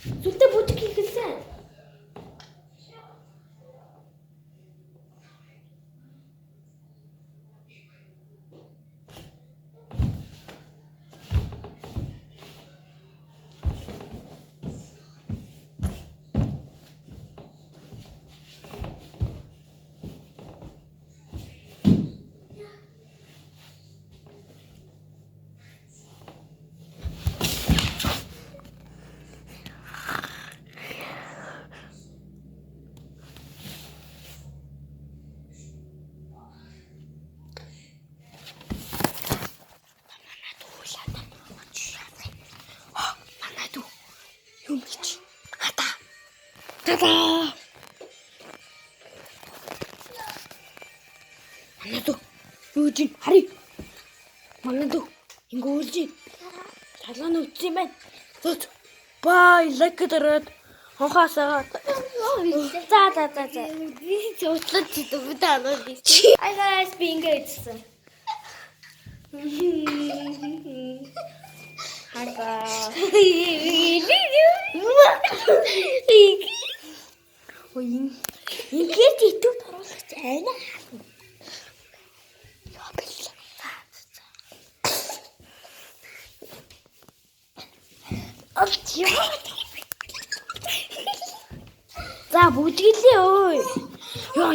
Зүгтээ бүжиг хийсэн. Тата. Манайд юужин хари. Манайд ингүүлжин. Талааны үтсэн юм байна. Зөт. Бай лекдэрэд хонхасаа. За. Би зөтлөж дутаанаа би. Hi guys, би ингэжсэн. Хага. Ой, ингээд итүү оруулах цайна. За бүжиглээ ой. Ёо